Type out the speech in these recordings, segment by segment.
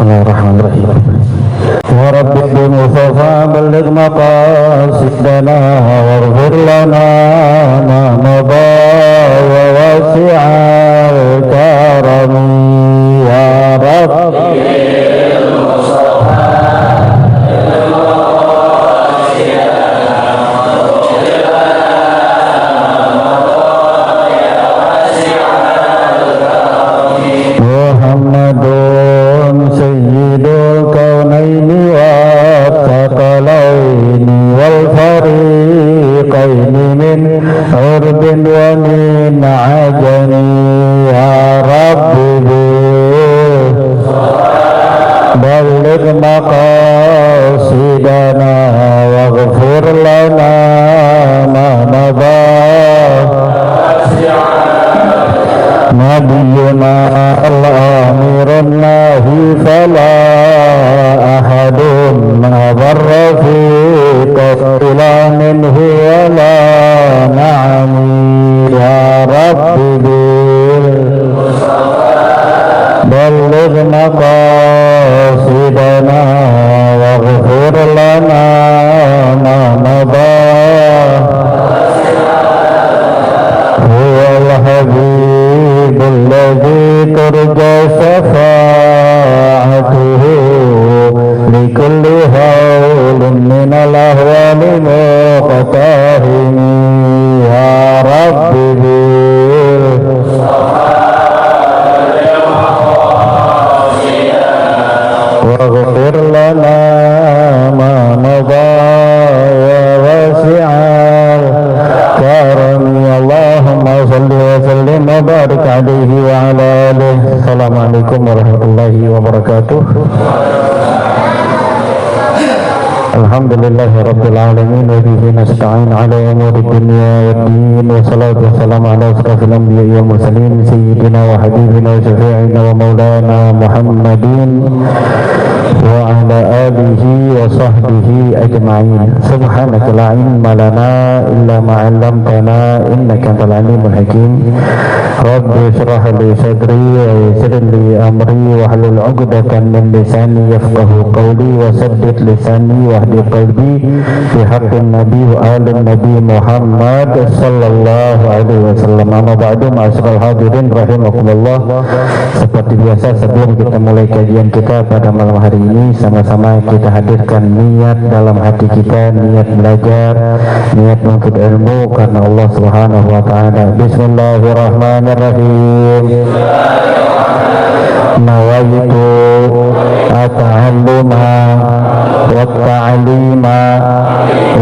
Bismillahirrahmanirrahim. Ya Rabbi bi-Mustafa balligh maqasidana waghfir lana ma madha wa wasi'al karami ya Rabbi Muhammadun sayyidul kaunaini wattaqalaini wal fariqaini min urbin wa min ajami ya Rabbi balligh maqasidana waghfir lana ma madha Nabiyuna al-amirun nahi fala ahadun abarra fi qatila minhu wala na'ami ya Rabbi balligh maqasidana waghfir lana ma madha huwa al-habib الذي ترجى شفاعته لكل هول من الأهوال مقتحم يا ربي واغفر لنا ما مضى يا واسع الكرم اللهم صل وسلم وبارك عليه وعلى آله. Assalamualaikum warahmatullahi wabarakatuh. Alhamdulillahi rabbil alamin wa bihi nasta'in ala umuri dunya waddin wa salatu wassalamu ala asrafil anbiya'i wal mursalin sayyidina wa habibina wa syafi'ina wa maulana Muhammadin wa ala alihi wa sahbihi ajma'in. Subhanaka la ilma lana illa ma 'allamtana innaka antal alimul hakim. Rabbi shrah li sadri wa yassir li amri wa hlul 'uqdatam min lisani yafqahu qawli wa saddid lisani wa hdi qalbi fi haqqin nabi wa alin nabi Muhammad sallallahu alaihi wasallam. Amma ba'du, ma'asyiral hadirin rahimakumullah. Seperti biasa, sebelum kita mulai kajian kita pada malam hari ini, sama-sama kita hadirkan niat dalam hati kita, niat belajar, niat menuntut ilmu karena Allah Subhanahu wa taala. Bismillahirrahmanirrahim. Nawaitu at-ta'alluma wat-ta'lima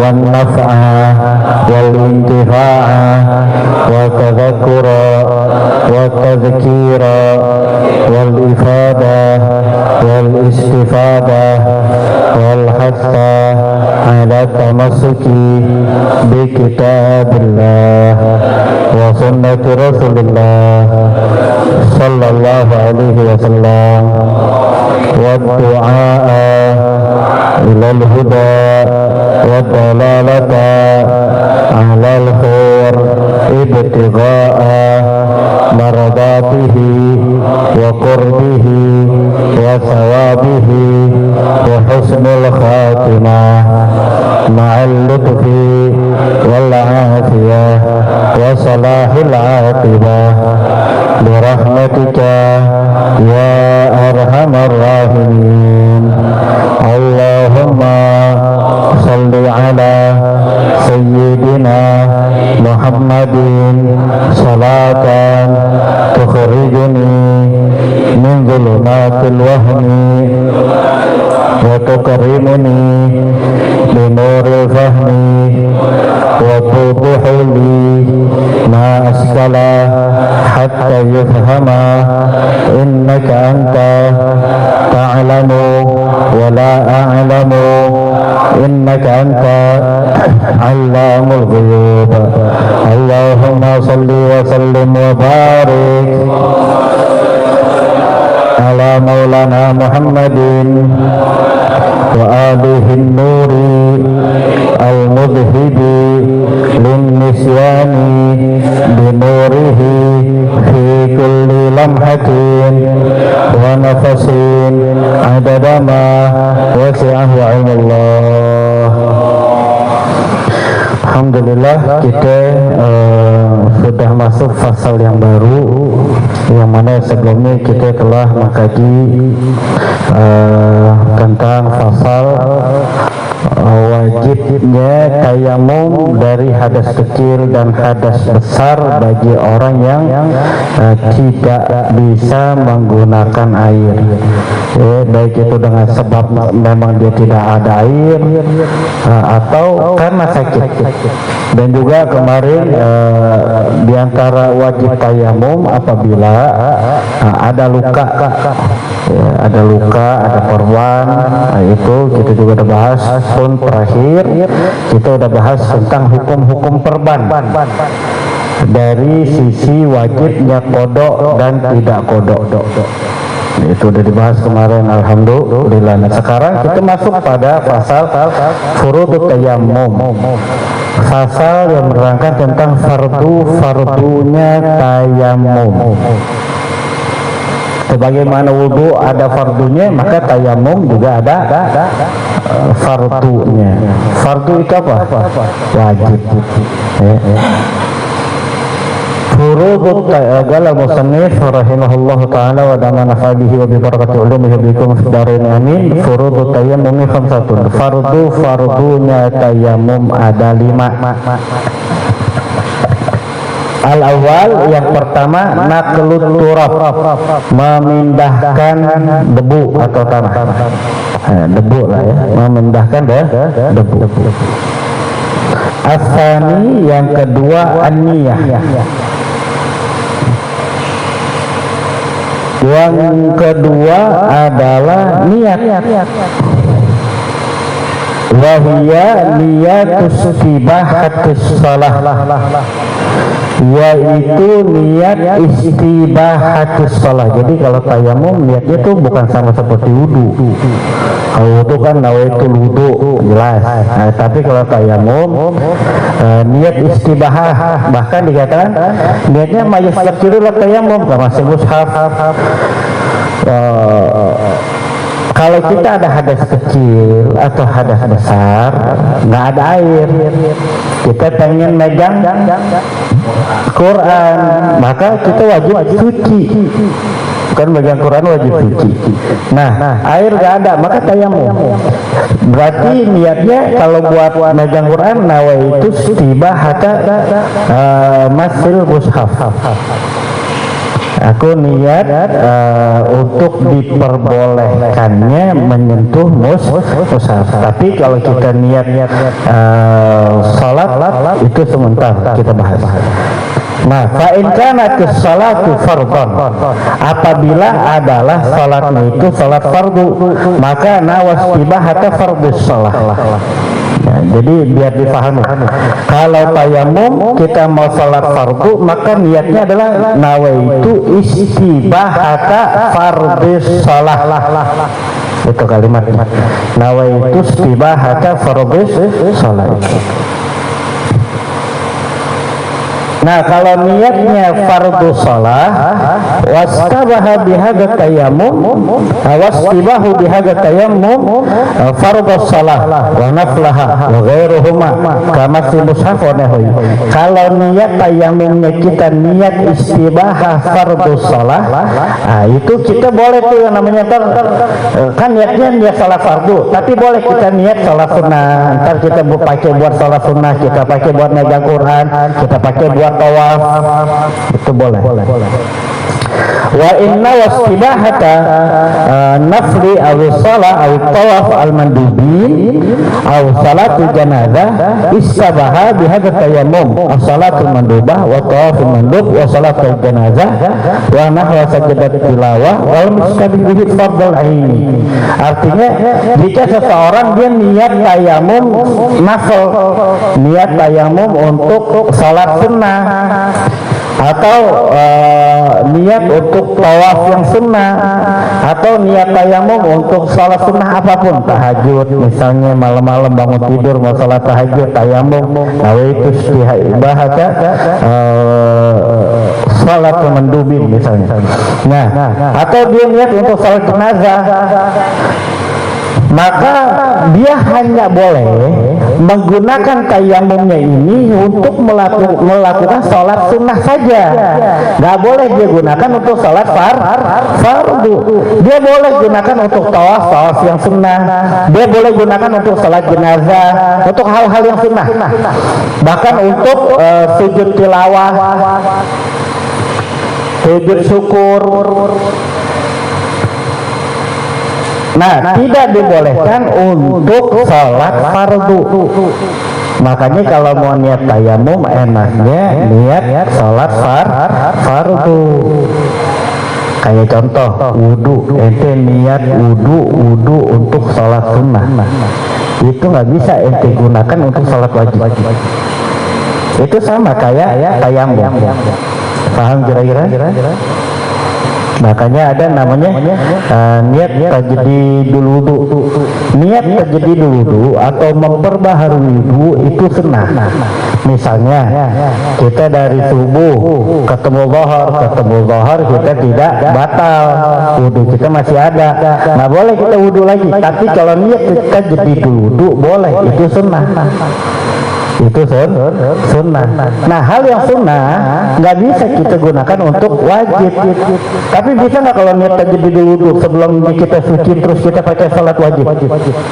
wan-naf'a wal-intifa'a wa-tadhakkura wa-tadhkira wal-ifada wal-istifada wal-hatta ala tamassuki bi kitabillah wa sunnati rasulillah sallallahu alaihi wasallam wa du'a ila al-huda wa dalalata ala al-khair ibtigha'a maradatihi wa qurbihi wa thawabihi wa husnul khatimah ma'al lutfi wal afiyah wa salahil aqibah birahmatika ya arhamar rahimin. Allahumma salli ala sayyidina Muhammadin salatan tukhrijuni min zulumatil wahmi wa tukarrimuni bi nuril fahmi wa tudihu li ma askala hatta yufhama innaka anta ta'lamu wa la a'lamu innaka anta allamul ghuyub. Allahumma salli wa sallim wa barik ala maulana Muhammadin wa alihi nuri al-mudhibi lin-nisyani binurihi fi kulli lamhatin wa nafasin madama wasi'ahu ilmullah. Alhamdulillah kita sudah masuk fasal yang baru, yang mana sebelumnya kita telah mengkaji tentang fasal wajibnya tayamum dari hadas kecil dan hadas besar bagi orang yang tidak bisa menggunakan air, baik itu dengan sebab memang dia tidak ada air atau karena sakit. Dan juga kemarin diantara wajib tayamum apabila ada luka, ada luka, ada korban, itu kita juga udah bahas. Pun terakhir kita udah bahas tentang hukum-hukum perban dari sisi wajibnya kodok dan tidak kodok. Itu udah dibahas kemarin, alhamdulillah. Nah, sekarang kita masuk pada pasal furudut tayammum, pasal yang menerangkan tentang fardunya tayammum. Sebagaimana wudhu ada fardunya, maka tayamum juga ada fardunya. Fardu itu apa? Wajib. Furudut qala musannif rahimahullah taala wa damana fadihi wa bi barakati ulumihi bikum fid-dharain amin. Furudut tayammum khamsatun. Fardunya tayamum ada 5. Al-awwal, yang pertama, naqlut turab, memindahkan debu atau tanah. Debu lah ya, memindahkan debu. As-tsani, yang kedua, an-niyah. Yang kedua adalah niat. Wahia niyatus istibahatus shalah, yaitu niat istibahatus shalah. Jadi kalau tayamum niatnya itu bukan sama seperti wudu. Kalau wudu kan nawaitul wudu, jelas. Nah, tapi kalau tayamum niat istibahah, bahkan dikatakan niatnya mayastakirul tayamum kama mushaf. Kalau kita ada hadas kecil atau hadas besar, nggak ada air, kita pengen megang Quran, maka kita wajib suci. Kan megang Quran wajib suci. Nah, air nggak ada, maka tayamum. Berarti niatnya kalau buat megang Quran, nawaitu istibahata masil mushaf. Aku niat untuk diperbolehkannya menyentuh mushaf. Tapi kalau kita niat salat itu sebentar kita bahas. Nah, fa in kanat as-salatu fardhan, apabila adalah salatnya itu salat fardu, maka nawastibahata fardhus salah. Ya, jadi biar dipahami, kalau tayamum kita mau salat fardu, maka niatnya adalah nawaitu istibahata fardhus salah. Itu kalimat nawaitu istibahata fardhus salah. Nah, kalau niatnya fardu shalah, wastabaha bihadza tayammum, wastibahu bihadza tayammum fardu shalah wa naflaha wa ghairuhuma kama mushaf wa nahwi. Kalau niat tayamumnya kita niat istibahah fardu shalah, nah itu kita boleh tuh yang namanya kan niatnya niat salat fardu, tapi boleh kita niat salat sunnah. Ntar kita pakai buat salat sunnah, kita pakai buat megang Quran, kita pakai buat tawaf, itu boleh. Wa inna wastibahata nafli aw shalah aw tawaf al mandubin aw salatu janazah istabaha bihadza tayammum as-salatu mandubah wa tawaful mandub wa salatu janazah wa nahwa sajadat tilawah wal mustabih bihi fardhu aini. Artinya jika seseorang dia niat tayamum nafil, niat tayamum untuk salat sunnah, atau niat untuk tawaf yang sunnah, atau niat tayamum untuk salat sunnah apapun, tahajud misalnya, malam-malam bangun tidur mau salat tahajud, tayamum, nawaitu istibahata salat mandubin misalnya. Nah, atau dia niat untuk salat jenazah, maka dia hanya boleh menggunakan tayamumnya ini untuk melakukan sholat sunnah saja. Nggak boleh dia gunakan untuk sholat fardu. Dia boleh gunakan untuk tawaf yang sunnah. Dia boleh gunakan untuk sholat jenazah, untuk hal-hal yang sunnah. Bahkan untuk sujud tilawah, sujud syukur. Nah, tidak dibolehkan untuk sholat fardu. Makanya kalau mau niat tayamum, enaknya niat sholat fardu. Kayak contoh wudu, ente niat wudu untuk sholat sunnah, itu nggak bisa ente gunakan untuk sholat wajib. Itu sama kayak tayamum. Paham kira-kira? Makanya ada namanya niat tajdidul wudu. Niat tajdidul wudu atau memperbaharui wudu itu sunnah. Misalnya kita dari subuh ketemu zuhur kita tidak batal, wudu kita masih ada. Nah, boleh kita wudu lagi. Tapi kalau niat tajdidul wudu boleh, itu sunnah. Itu sunnah. Nah, hal yang sunnah nggak bisa kita gunakan untuk wajib. Tapi bisa nggak kalau niat tajdidul wudu sebelum kita suci terus kita pakai salat wajib?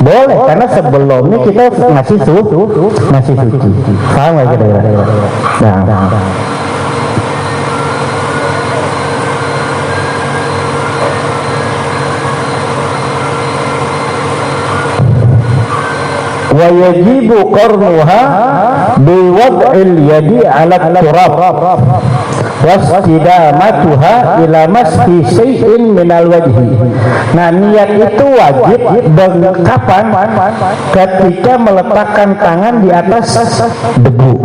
Boleh, karena sebelumnya kita masih suci. Paham nggak kira-kira? Nah. Wa yajibu qarnuha biwad'il yadi 'ala turab wastidamatuha ila masfi syai'in minal wajhi. Nah, niat itu wajib kapan? Ketika meletakkan tangan di atas debu.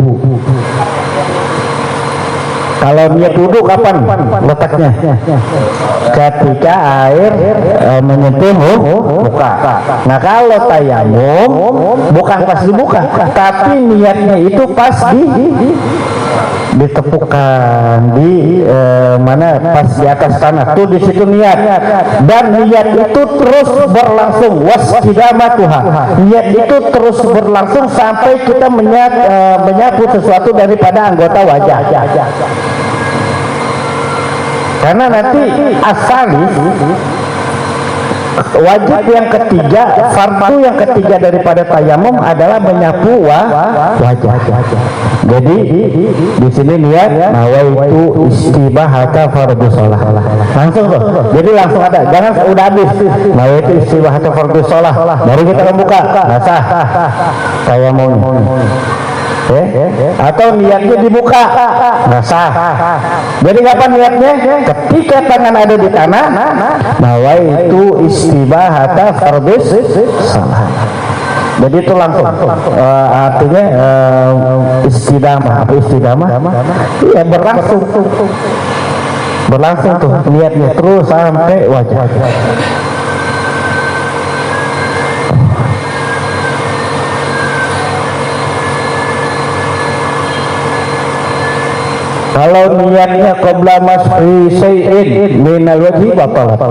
Kalau niat wudu kapan letaknya? Ketika air menyentuh muka. Nah, kalau tayamum bukan pas dibuka, tapi niatnya itu pas ditepukan di mana, pas di atas tanah tuh, di situ niat. Dan niat itu terus berlangsung, wasqidamatuha. Niat itu terus berlangsung sampai kita menyapu sesuatu daripada anggota wajah. Karena nanti asalis wajib yang ketiga, fardu yang ketiga daripada tayamum adalah menyapu wajah. Jadi di sini niat nawaitu istibahata fardhu shalah. Langsung tuh. Jadi langsung ada. Jangan udah habis. Nawaitu istibahata fardhu shalah. Baru kita membuka. Basah tayamum. Atau niatnya dibuka, basah. Jadi kapan niatnya? Ketika tangan ada di tanah, nawaitu istibahata fardhu shalah. Jadi itu langsung artinya istidamah. Apa istidamah? Iya, berlangsung tuh niatnya terus sampai wajah. Kalau niatnya qabla masfi syai'in minal wajhi batalat.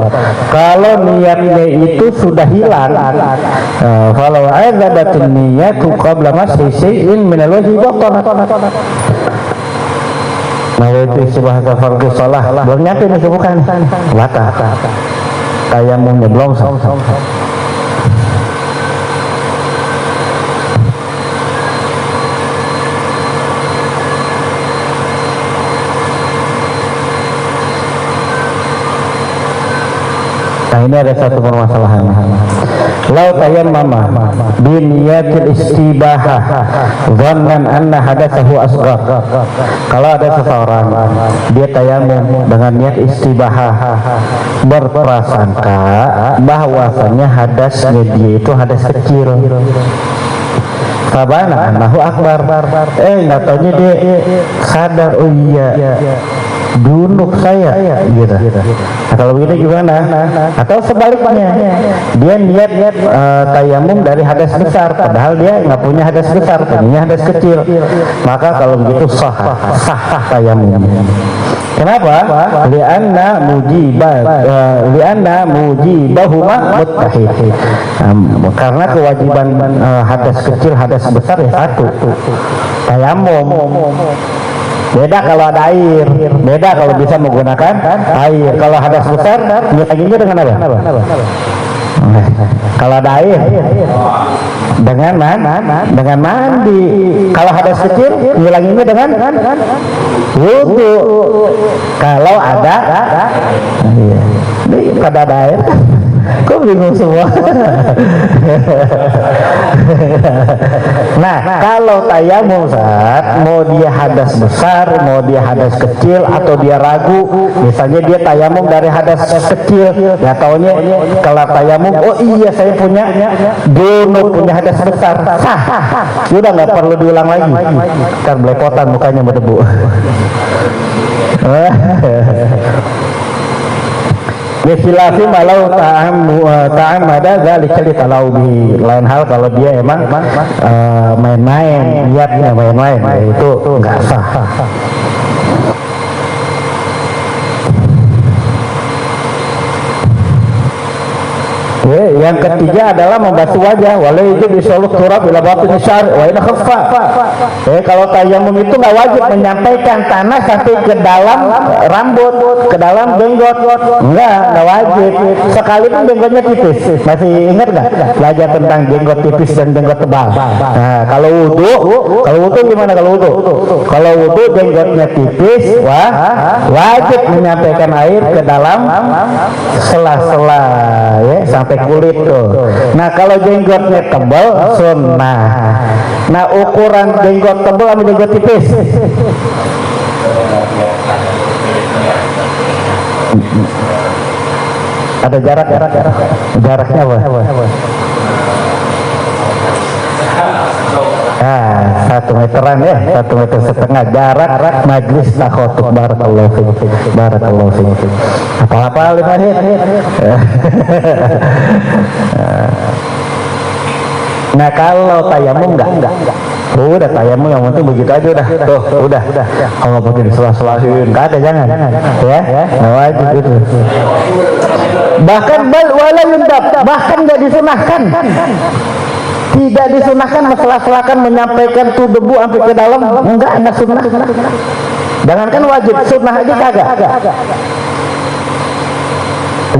Kalau niatnya itu sudah hilang, kalau azabatun niyatu qabla masfi syai'in minal wajhi batalat. Nah, itu istibahata fardhu shalah. Belum nyampe nih, bukan batal. Tayamumnya belum sah. Nah, ini ada satu permasalahan. Lau tayammama bi niyatil istibahah dhannan anna hadatsahu asghar. Kalau ada seseorang dia tayamum dengan niat istibahah, berprasangka bahwasanya hadasnya dia itu hadas kecil. Sabana annahu akbar. Nggak taunya dia sadar, oh iya junub saya gitu. Nah, kalau begitu gimana? Atau sebaliknya, dia niat tayamum dari hadas besar, padahal dia nggak punya hadas besar, punya hadas kecil. Maka kalau begitu sah tayamumnya. Kenapa? Lianna mujibahuma muttahid. Karena kewajiban hadas kecil, hadas besar ya satu. Tayamum. Beda kalau ada air, beda kalau bisa menggunakan air. Kalau hadas besar, ngilanginnya dengan apa? Kalau ada air, dengan mandi. Kalau hadas kecil, ngilanginnya dengan wudu. Kalau ada, pada ada air. Kok bingung semua? Nah, kalau tayamum saat mau dia hadas besar, mau dia hadas kecil, atau dia ragu, misalnya dia tayamum dari hadas kecil, ya taunya kalau tayamum, oh iya saya punya junub, punya hadas besar, sah, sudah nggak perlu diulang lagi, ntar belepotan mukanya berdebu. Bisilafi malau ta'am ada zalika litalaubi. Lain hal kalau dia emang main-main, niatnya main-main, itu enggak sah. Yang ketiga adalah membasuh wajah, walau itu disoluk turab bila batin syar wa ina khaffa. Kalau tayamum itu nggak wajib menyampaikan tanah sampai ke dalam rambut, ke dalam jenggot, nggak wajib. Sekalipun jenggotnya tipis. Masih ingat nggak belajar tentang jenggot tipis dan jenggot tebal? Nah, kalau wudu gimana kalau wudu? Kalau wudu jenggotnya tipis, wajib menyampaikan air ke dalam sela-sela, ya, sampai kulit tuh. Nah, kalau jenggotnya tebal sunnah. Nah, ukuran jenggot tebal sama jenggot tipis. Ada jaraknya apa? 1 meteran ya, 1,5 meter jarak majlis takhotuk. Barakallahu fiik. Apa-apa 5 menit. Nah, kalau tayamum enggak. Udah tayamum yang penting begitu aja udah. Tuh, udah. Kalau nggak pakai diselah-selahin, enggak ada, jangan. Ya, enggak wajib itu. Bahkan wala yundab, bahkan enggak disunahkan. Tidak disunahkan masalah-masalahkan menyampaikan tuh debu sampai ke dalam, enggak sunnah. Jangankan wajib, sunnah aja kagak.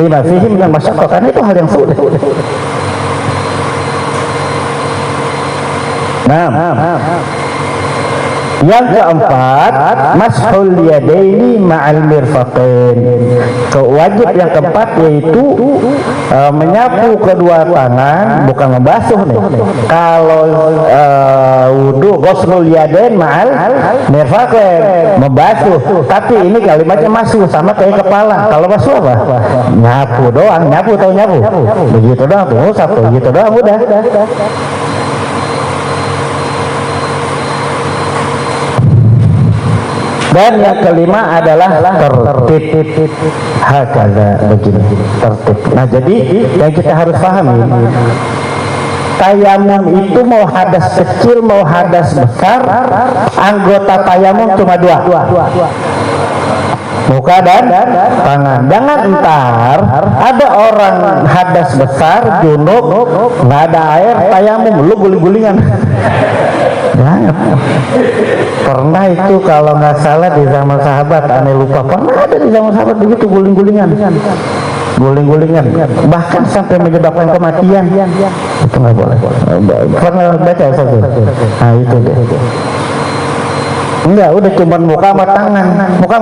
Lima fihi minal masyaqqah, karena itu hal yang sulit. Nah, yang keempat, mashul yadaini ma'al mirfaqain. Wajib yang keempat yaitu menyapu kedua tangan, bukan membasuh nih. Kalau wudu ghuslul yadain ma'al mirfaqain, membasuh. Tapi ini kalimatnya masuk sama kayak kepala. Kalau basuh apa? Nyapu doang, nyapu. Begitu doang tuh, satu begitu doang udah. Dan yang kelima adalah tertib. Hakala, begini, tertib. Nah, jadi yang kita harus pahami, tayamum itu mau hadas kecil mau hadas besar, anggota tayamum cuma 2, muka dan tangan. Jangan entar ada orang hadas besar junub nggak ada air, tayamum lu guling-gulingan. Pernah itu kalau nggak salah di zaman sahabat, aneh lupa, pernah ada di zaman sahabat begitu guling-gulingan, bahkan sampai menyebabkan kematian. Itu nggak boleh. Pernah baca saja. Nah, itu deh. Enggak, udah cuma muka sama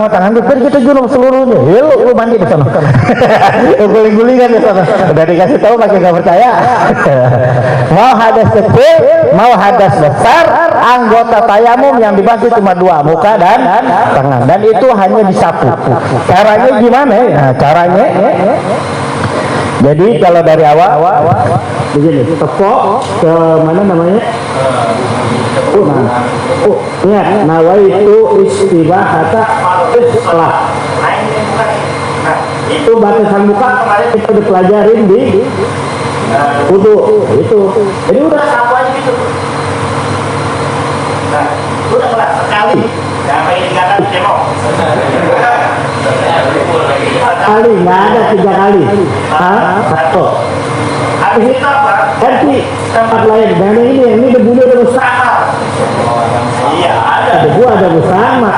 tangan, biar kita junub seluruhnya. Ya lu mandi di sana. Guling-gulingan di sana. Udah dikasih tahu pakai nggak percaya. Mau hadas kecil, mau hadas besar, anggota tayamum yang dibasuh cuma 2, muka dan tangan. Dan itu hanya disapu. Caranya gimana? Nah, caranya jadi kalau dari awal begini, tepok ke mana namanya? Ingat, nawaitu istibahata fardhis shalah. Itu batasan muka kemarin kita udah pelajarin di wudu itu. Jadi udah satu aja gitu. Nah, udah kelas sekali. Jangan pakai 3 kali cemok. Kali, nggak ada 3 kali. Satu. Habis itu apa? Ganti tempat lain. Dan ini debunya udah bersama. Iya, ada debu, ada bersama.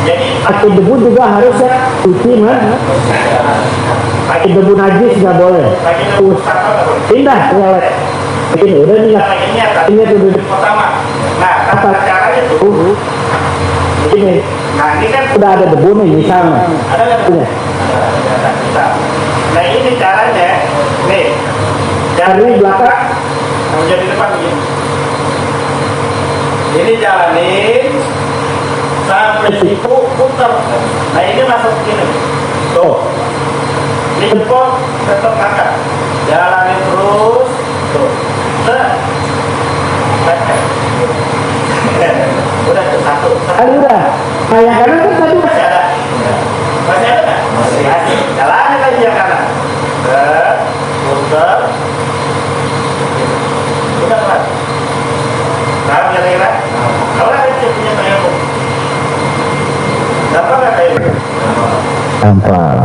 Jadi pakai debu juga harusnya cuci mana? Pakai debu najis nggak boleh. Pindah toilet. Ini udah nih. Ini udah pertama. Nah, tata caranya tuh. Ini. Nah, ini kan udah ada debu nih misalnya. Ada nggak debunya? Nah, ini caranya. Nih, dari belakang menjadi depan begini. Ini jalanin sampai situ putar. Nah, ini masuk begini. Tuh. Ini jempol tetap angkat. Jalanin terus. Tuh. Udah tuh satu. Kali udah. Kayak kanan kan tadi masih ada. Masih ada nggak? Masih. Jalanin lagi yang kanan. Putar. Udah kan? Nah, kira-kira. Kalau ada punya tayamum. Dapat nggak tayamum? Tampak.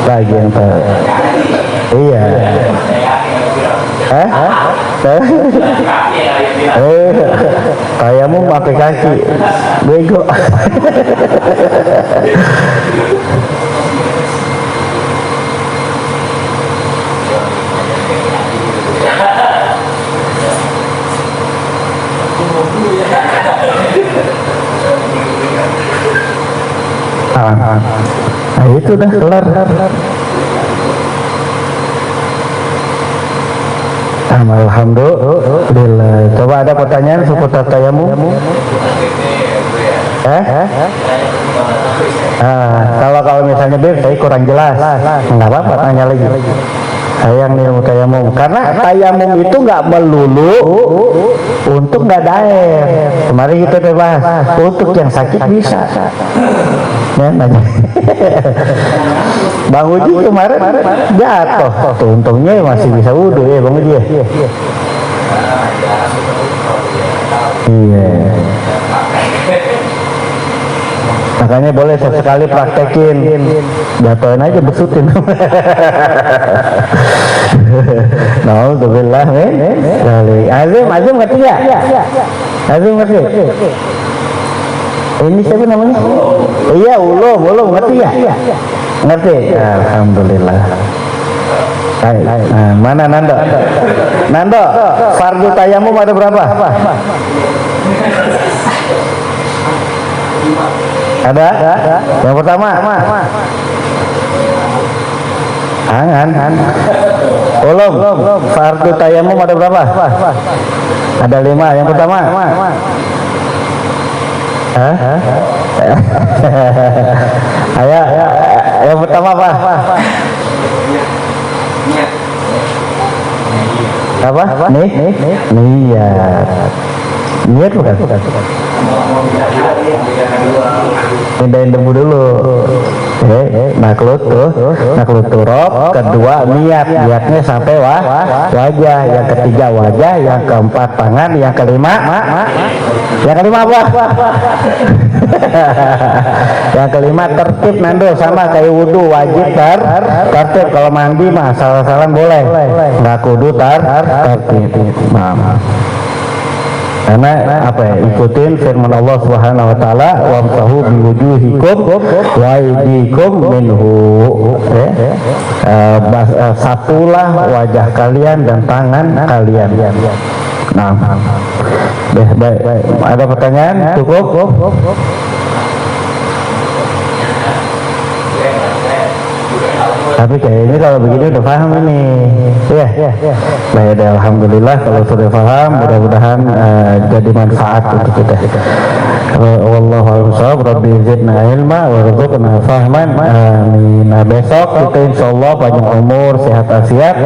Bagian iya. Kayamu pakai kaki, bego. Nah, itu dah kelar. Alhamdulillah. Coba ada pertanyaan seputar tayamum? Kalau misalnya saya kurang jelas, nggak apa-apa tanya lagi. Sayang nih ilmu tayamum, karena tayamum itu nggak melulu untuk nggak ada air. Kemarin kita bahas untuk yang sakit bisa. Ya, nanya. Bang Uji kemarin jatuh, tuh, untungnya masih bisa wudhu ya Bang Uji ya. Iya. Makanya boleh sesekali praktekin, jatuhin aja besutin. Alhamdulillah, Azim ngerti ya? Azim ngerti? Ini siapa namanya? Iya, Ulum ngerti ya? Ngerti? Alhamdulillah. Nah, mana Nando? Nando, fardu tayamum ada berapa? Ada? Yang pertama? Angan. Ulum, fardu tayamum ada berapa? Ada 5. Yang pertama? Ayo, yang pertama apa? Apa? Niat. Niat bukan? Pindahin debu dulu. Naklut turop. Kedua niatnya sampai wajah. Yang ketiga wajah. Yang keempat tangan. Yang kelima apa? Yang kelima tertib Nando, sama kayak wudhu wajib tertib. Kalau mandi mah salah-salah boleh, nggak kudu tertib. Karena apa ya, ikutin firman Allah Subhanahu wa taala, wamsahu biwujuhikum wa aydikum minhu. Sapulah wajah kalian dan tangan kalian. Nah, baik. Ada pertanyaan? Cukup? Tapi kayaknya kalau begini udah paham ini. Ya. Baik, alhamdulillah kalau sudah paham, mudah-mudahan jadi manfaat untuk kita. Wallahu a'lam. Rabbi zidna ilma warzuqna fahman. Amin. Nah, besok kita insyaallah panjang umur, sehat afiat,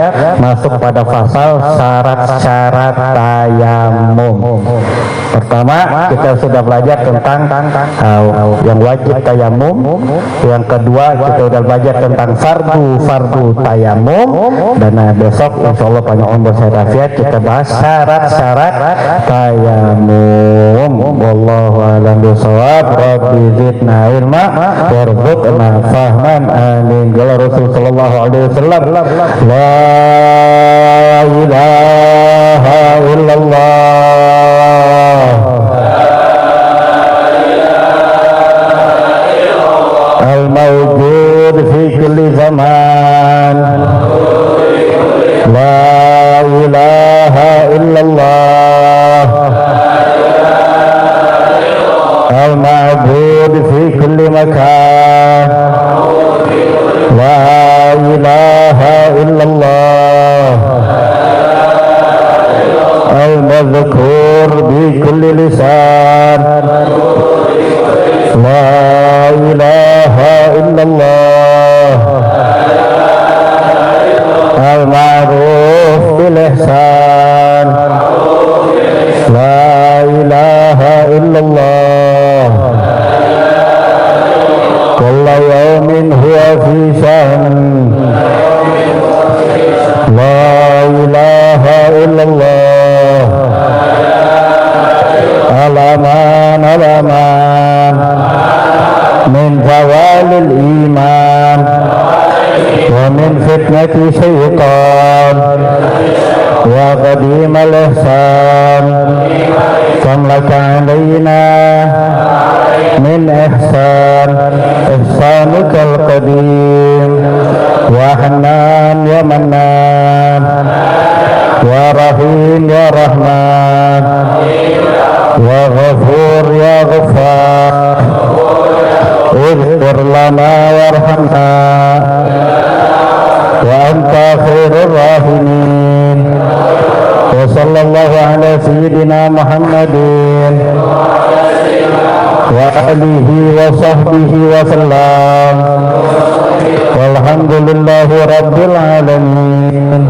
masuk pada pasal syarat-syarat tayamum. Pertama, kita sudah belajar tentang yang wajib tayamum. Yang kedua, kita sudah belajar tentang fardu tayamum. Dan besok insyaallah panjang umur, sehat afiat, kita bahas syarat-syarat tayamum. Wallahu a'lam bishawab. Rabbi zidna ilma warzuqna fahman. Amin. Qala Rasul sallallahu alaihi wasallam, la ilaha illallah, al-mawjud fi kulli zaman, la ilaha illallah, al-ma'bud fi kulli makan, la ilaha illallah, al-madhkur bi kulli lisan, la ilaha illallah, al-ma'ruf bil ihsan, la ilaha illallah, kulla yawmin huwa fi sha'n, la ilaha illallah, alaman min zawalil iman wa min fitnati syaitan wa qadimal ihsan, kam laka alaina min ihsan ihsanukal qadim, wa hannan ya mannan, ya rahim ya rahman, wa ghafur ya ghafar, اغفر لنا وارحمنا وأنت خير الراحمين. وصلى الله على سيدنا محمد وآله وصحبه وسلم، والحمد لله رب العالمين.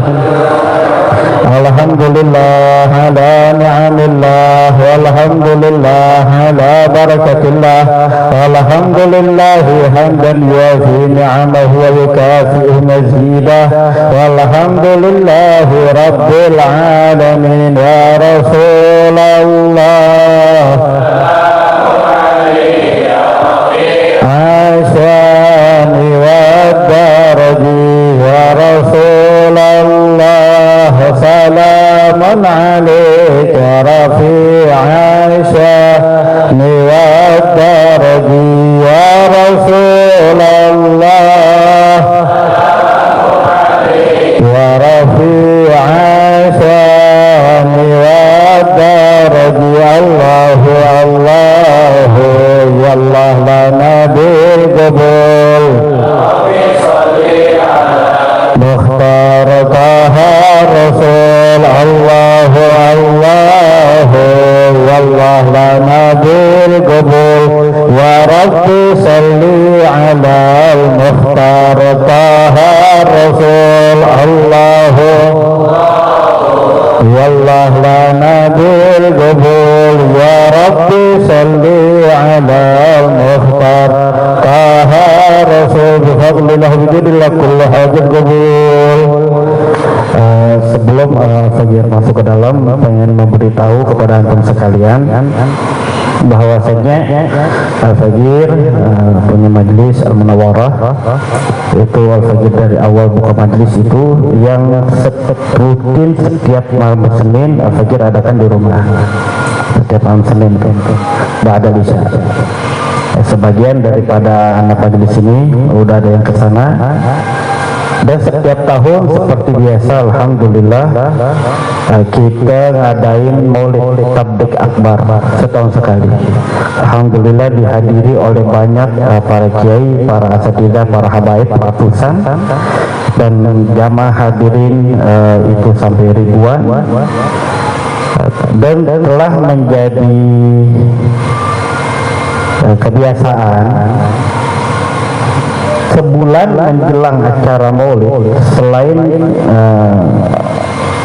Alhamdulillah ala ni'amillah, walhamdulillah ala barakatillah, walhamdulillah hamdan yuafi ni'amahu wa yukafi'u mazidah, walhamdulillah rabbil alamin. Ya Rasulullah, asyani wa daraji, ya Rasulullah, salamun alaika rafi'a sya'ni wa daraji, ya Rasulullah, wa rafi'a sya'ni wa daraji. Allahu Allahu yallah lana bil qabul, Mukhtar Taha Rasul. Allahu Allahu wallah lana bil qabul, ya Rabbi salli ala al-Mukhtar Taha Rasul. Allahu wallah lana bil qabul, ya Rabbi salli ala al-Mukhtar Taha Rasul. Bifadlillah bidillah kullu hajat qabul. Sebelum Fajir masuk ke dalam, pengen memberitahu kepada antum sekalian bahwasanya Al-Fajir punya majlis Al-Munawwarah. Itu Al-Fajir dari awal buka majlis itu yang rutin setiap malam Senin Al-Fajir adakan di rumah. Setiap malam Senin ba'da isya. Sebagian daripada anak majlis ini udah ada yang kesana. Dan setiap tahun seperti biasa, alhamdulillah kita ngadain Maulid Tablik Akbar setahun sekali. Alhamdulillah dihadiri oleh banyak para kiai, para asatidzah, para habaib, ratusan, dan jamaah hadirin itu sampai ribuan, dan telah menjadi kebiasaan sebulan menjelang acara Maulid, selain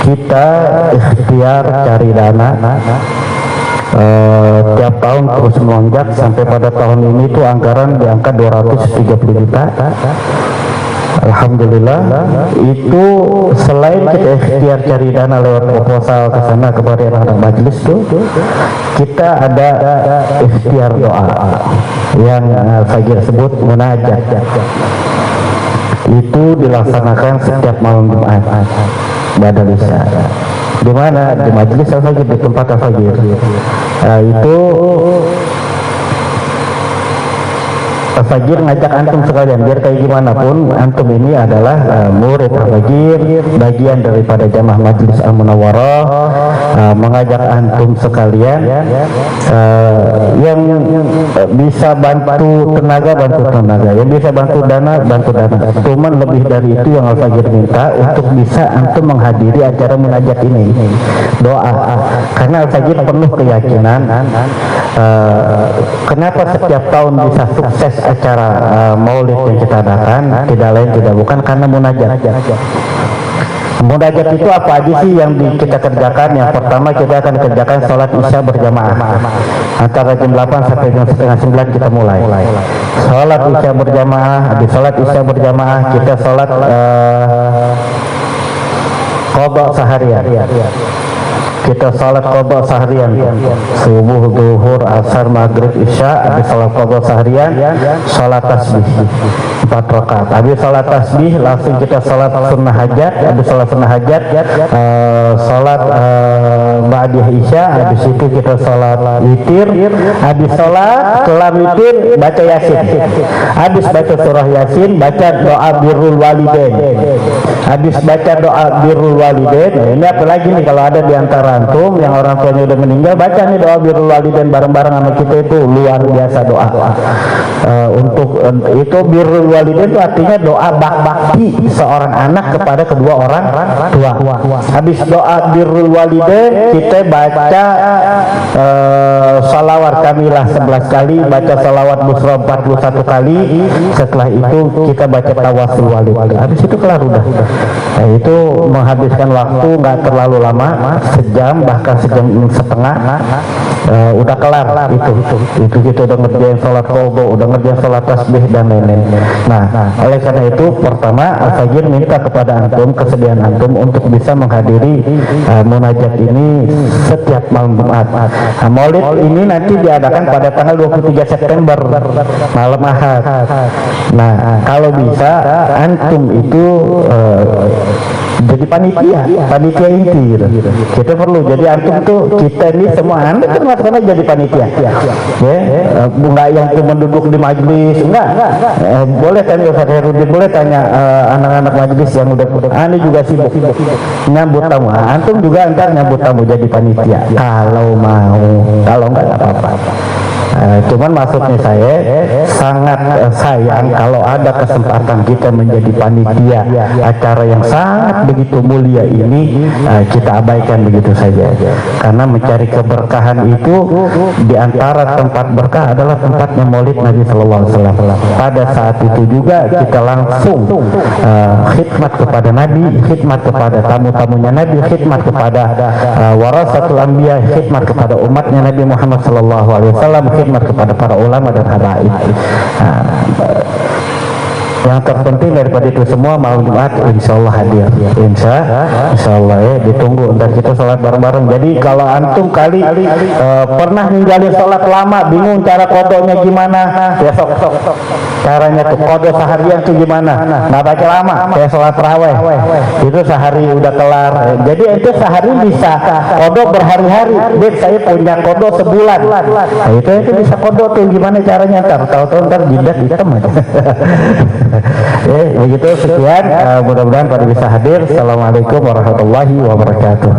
kita ikhtiar cari dana, tiap tahun terus melonjak sampai pada tahun ini tuh anggaran di angka 230 juta. Alhamdulillah, itu selain kita ikhtiar cari dana lewat proposal ke sana kepada anak majelis tuh, kita ada ikhtiar doa yang saya sebut munajat. Itu dilaksanakan setiap malam Jumat ba'dal isya. Di mana? Di majelis al-fajr, di tempat al-fajr. Itu al-fajr ngajak antum sekalian, biar kayak gimana pun antum ini adalah murid al-fajr, bagian daripada jamaah majelis al-munawwarah, mengajak antum sekalian yang bisa bantu tenaga, yang bisa bantu dana. Cuman lebih dari itu yang al-fajr minta untuk bisa antum menghadiri acara munajat ini, doa, karena al-fajr penuh keyakinan. Kenapa setiap tahun bisa sukses acara Maulid yang kita adakan? Tidak lain tidak bukan karena munajat. Munajat itu apa aja sih yang kita kerjakan? Yang pertama, kita akan kerjakan sholat isya berjamaah antara jam 8 sampai jam setengah 9 kita mulai sholat isya berjamaah. Habis sholat isya berjamaah kita sholat qadha seharian. Kita salat qadha seharian, subuh, zuhur, asar, maghrib, isya. Habis salat qadha seharian, salat tasbih 4 rakaat. Habis salat tasbih langsung kita salat sunnah hajat. Habis salat sunnah hajat, salat ba'da isya. Habis itu kita salat witir. Habis salat kelar witir baca yasin. Habis baca surah yasin, baca doa birrul walidain. Habis baca doa birrul walidain, ini apa lagi nih kalau ada di antara antum yang orang tuanya udah meninggal, baca nih doa birrul walidain bareng-bareng sama kita, itu luar biasa doa. Untuk itu birrul walidain itu artinya doa bakti seorang anak kepada kedua orang tua. Habis doa birrul walidain kita baca salawat kamilah 11 kali, baca salawat busra 41 kali. Setelah itu kita baca tawasul walid. Habis itu kelar udah. Nah, itu menghabiskan waktu nggak terlalu lama, sejam bahkan sejam setengah, udah kelar itu kita udah ngerjain sholat qadha, udah ngerjain sholat tasbih dan lain-lain. Nah, oleh karena itu pertama al-fajr minta kepada antum, kesediaan antum untuk bisa menghadiri munajat ini setiap malam Jumat. Maulid ini nanti diadakan pada tanggal 23 September malam Ahad. Nah, kalau bisa antum itu jadi panitia inti gitu. Kita perlu jadi antum tuh, kita ini semua anak termasuk jadi panitia. Enggak yang cuma duduk di majelis, enggak. Boleh tanya Ustaz Herudin, boleh tanya anak-anak majelis yang udah ini juga sibuk nyambut tamu. Antum juga ntar nyambut tamu jadi panitia kalau mau, kalau enggak apa-apa. Cuman maksudnya saya sangat sayang kalau ada kesempatan kita menjadi panitia acara yang sangat begitu mulia ini, kita abaikan begitu saja. Karena mencari keberkahan itu diantara tempat berkah adalah tempatnya Maulid Nabi Sallallahu Alaihi Wasallam. Pada saat itu juga kita langsung khidmat kepada Nabi, khidmat kepada tamu-tamunya Nabi, khidmat kepada warasatul anbiya, khidmat kepada umatnya Nabi Muhammad Sallallahu Alaihi Wasallam, khidmat kepada para ulama dan habaib. Yang terpenting daripada itu semua, malam Jumat insyaallah hadir. Insyaallah ya, ditunggu ntar kita sholat bareng-bareng. Jadi kalau antum kali pernah ninggalin sholat lama, bingung cara kodonya gimana, besok caranya tuh kodo seharian tuh gimana, nggak baca lama kayak sholat tarawih itu sehari udah kelar. Jadi itu sehari bisa kodo berhari-hari. Dek, saya punya kodo sebulan. Nah, itu bisa kodo tuh gimana caranya, tahu-tahu ntar jidat hitam aja. Begitu, sekian, mudah-mudahan pada bisa hadir. Assalamualaikum warahmatullahi wabarakatuh.